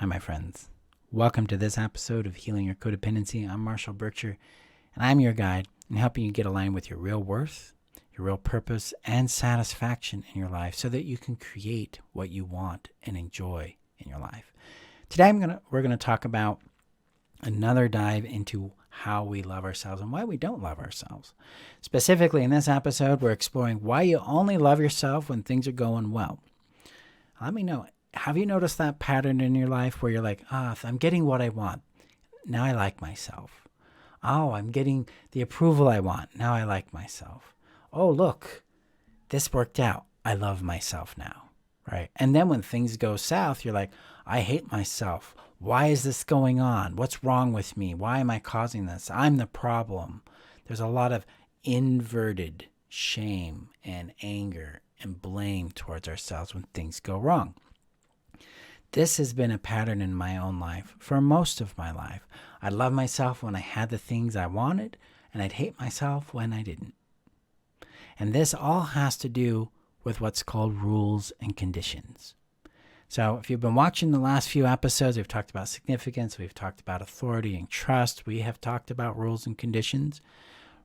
Hi, my friends. Welcome to this episode of Healing Your Codependency. I'm Marshall Berkshire, and I'm your guide in helping you get aligned with your real worth, your real purpose, and satisfaction in your life so that you can create what you want and enjoy in your life. Today, we're going to talk about another dive into how we love ourselves and why we don't love ourselves. Specifically, in this episode, we're exploring why you only love yourself when things are going well. Let me know. Have you noticed that pattern in your life where you're like, I'm getting what I want. Now I like myself. Oh, I'm getting the approval I want. Now I like myself. Oh, look, this worked out. I love myself now, right? And then when things go south, you're like, I hate myself. Why is this going on? What's wrong with me? Why am I causing this? I'm the problem. There's a lot of inverted shame and anger and blame towards ourselves when things go wrong. This has been a pattern in my own life for most of my life. I love myself when I had the things I wanted, and I'd hate myself when I didn't. And this all has to do with what's called rules and conditions. So if you've been watching the last few episodes, we've talked about significance, we've talked about authority and trust, we have talked about rules and conditions.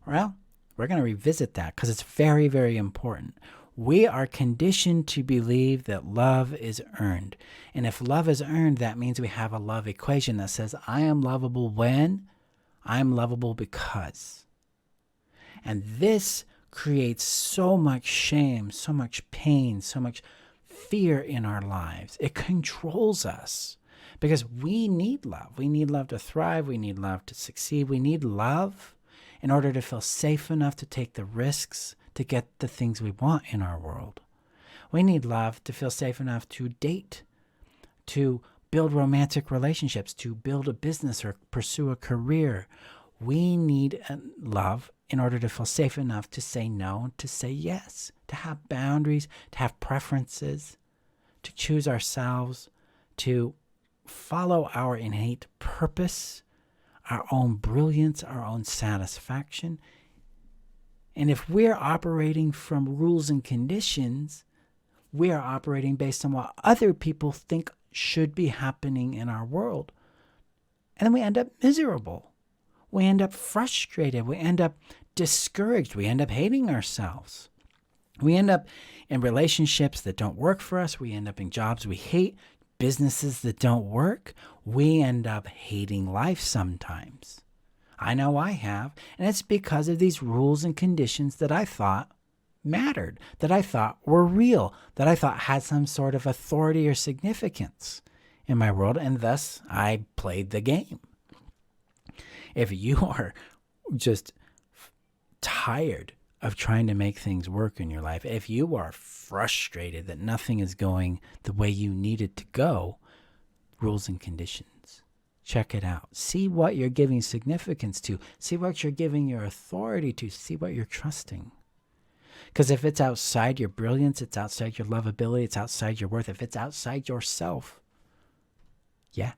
Well, we're going to revisit that because it's very, very important. We are conditioned to believe that love is earned. And if love is earned, that means we have a love equation that says, I am lovable when I'm lovable because. And this creates so much shame, so much pain, so much fear in our lives. It controls us because we need love. We need love to thrive. We need love to succeed. We need love in order to feel safe enough to take the risks to get the things we want in our world. We need love to feel safe enough to date, to build romantic relationships, to build a business or pursue a career. We need love in order to feel safe enough to say no, to say yes, to have boundaries, to have preferences, to choose ourselves, to follow our innate purpose, our own brilliance, our own satisfaction. And if we're operating from rules and conditions, we are operating based on what other people think should be happening in our world. And then we end up miserable. We end up frustrated. We end up discouraged. We end up hating ourselves. We end up in relationships that don't work for us. We end up in jobs we hate, businesses that don't work. We end up hating life sometimes. I know I have, and it's because of these rules and conditions that I thought mattered, that I thought were real, that I thought had some sort of authority or significance in my world, and thus I played the game. If you are just tired of trying to make things work in your life, if you are frustrated that nothing is going the way you need it to go, rules and conditions. Check it out. See what you're giving significance to. See what you're giving your authority to. See what you're trusting. Because if it's outside your brilliance, it's outside your lovability, it's outside your worth, if it's outside yourself, yeah,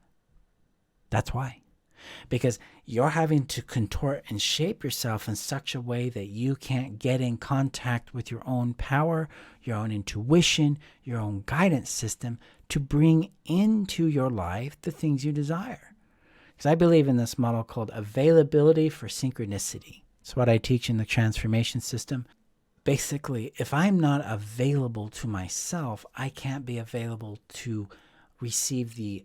that's why. Because you're having to contort and shape yourself in such a way that you can't get in contact with your own power, your own intuition, your own guidance system to bring into your life the things you desire. Because I believe in this model called availability for synchronicity. It's what I teach in the transformation system. Basically, if I'm not available to myself, I can't be available to receive the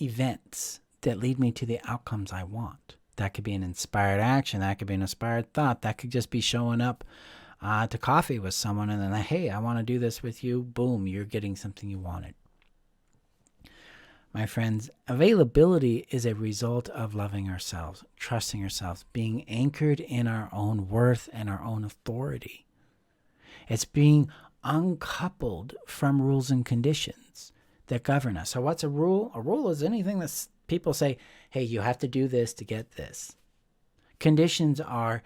events that lead me to the outcomes I want. That could be an inspired action. That could be an inspired thought. That could just be showing up to coffee with someone and then, hey, I want to do this with you. Boom, you're getting something you wanted. My friends, availability is a result of loving ourselves, trusting ourselves, being anchored in our own worth and our own authority. It's being uncoupled from rules and conditions that govern us. So what's a rule? A rule is anything that people say, hey, you have to do this to get this. Conditions are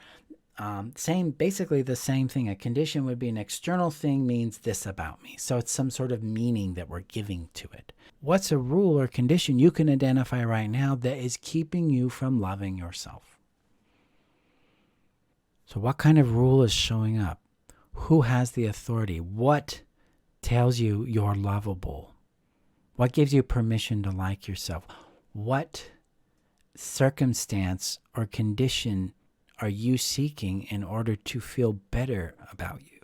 basically the same thing. A condition would be an external thing, means this about me. So it's some sort of meaning that we're giving to it. What's a rule or condition you can identify right now that is keeping you from loving yourself? So what kind of rule is showing up? Who has the authority? What tells you you're lovable? What gives you permission to like yourself? What circumstance or condition are you seeking in order to feel better about you?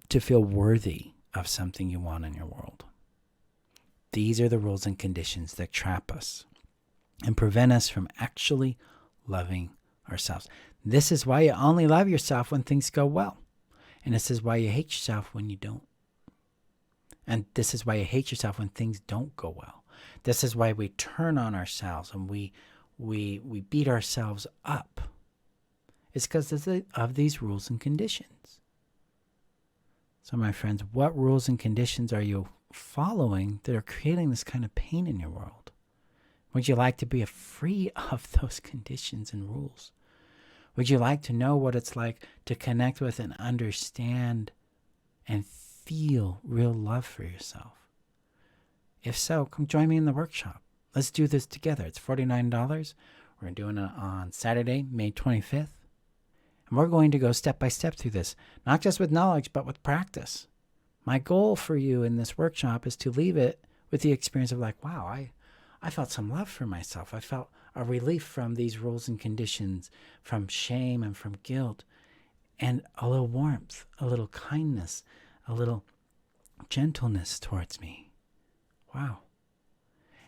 To feel worthy of something you want in your world. These are the rules and conditions that trap us and prevent us from actually loving ourselves. This is why you only love yourself when things go well. And this is why you hate yourself when you don't. And this is why you hate yourself when things don't go well. This is why we turn on ourselves and we beat ourselves up. It's because of these rules and conditions. So my friends, what rules and conditions are you following that are creating this kind of pain in your world? Would you like to be free of those conditions and rules? Would you like to know what it's like to connect with and understand and feel real love for yourself? If so, come join me in the workshop. Let's do this together. It's $49. We're doing it on Saturday, May 25th. And we're going to go step by step through this, not just with knowledge, but with practice. My goal for you in this workshop is to leave it with the experience of like, wow, I felt some love for myself. I felt a relief from these rules and conditions, from shame and from guilt, and a little warmth, a little kindness, a little gentleness towards me. Wow.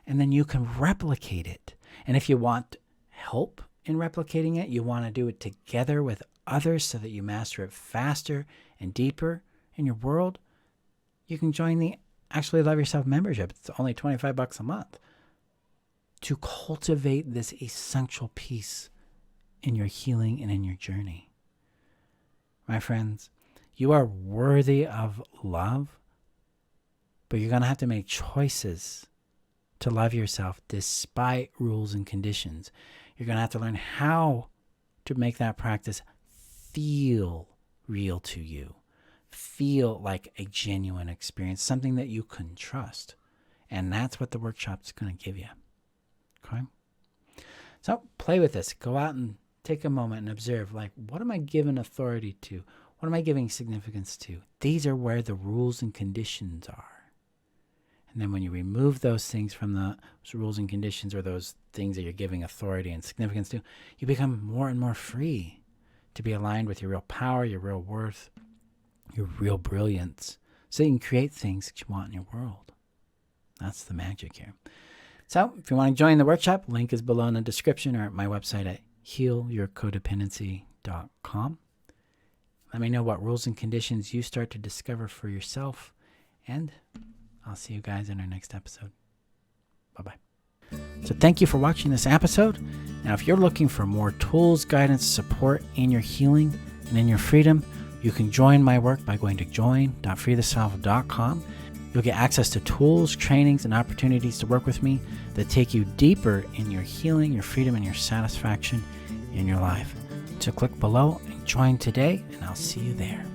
And then you can replicate it. And if you want help in replicating it, you want to do it together with others so that you master it faster and deeper in your world, you can join the Actually Love Yourself membership. It's only $25 a month to cultivate this essential piece in your healing and in your journey. My friends, you are worthy of love, but you're going to have to make choices to love yourself despite rules and conditions. You're going to have to learn how to make that practice feel real to you, feel like a genuine experience, something that you can trust. And that's what the workshop's going to give you. Okay? So play with this. Go out and take a moment and observe, like, what am I giving authority to? What am I giving significance to? These are where the rules and conditions are. And then when you remove those things from those rules and conditions, or those things that you're giving authority and significance to, you become more and more free to be aligned with your real power, your real worth, your real brilliance, so you can create things that you want in your world. That's the magic here. So if you want to join the workshop, link is below in the description or at my website at healyourcodependency.com. Let me know what rules and conditions you start to discover for yourself, and I'll see you guys in our next episode. Bye-bye. So thank you for watching this episode. Now, if you're looking for more tools, guidance, support in your healing and in your freedom, you can join my work by going to join.freetheself.com. You'll get access to tools, trainings, and opportunities to work with me that take you deeper in your healing, your freedom, and your satisfaction in your life. So click below and join today, and I'll see you there.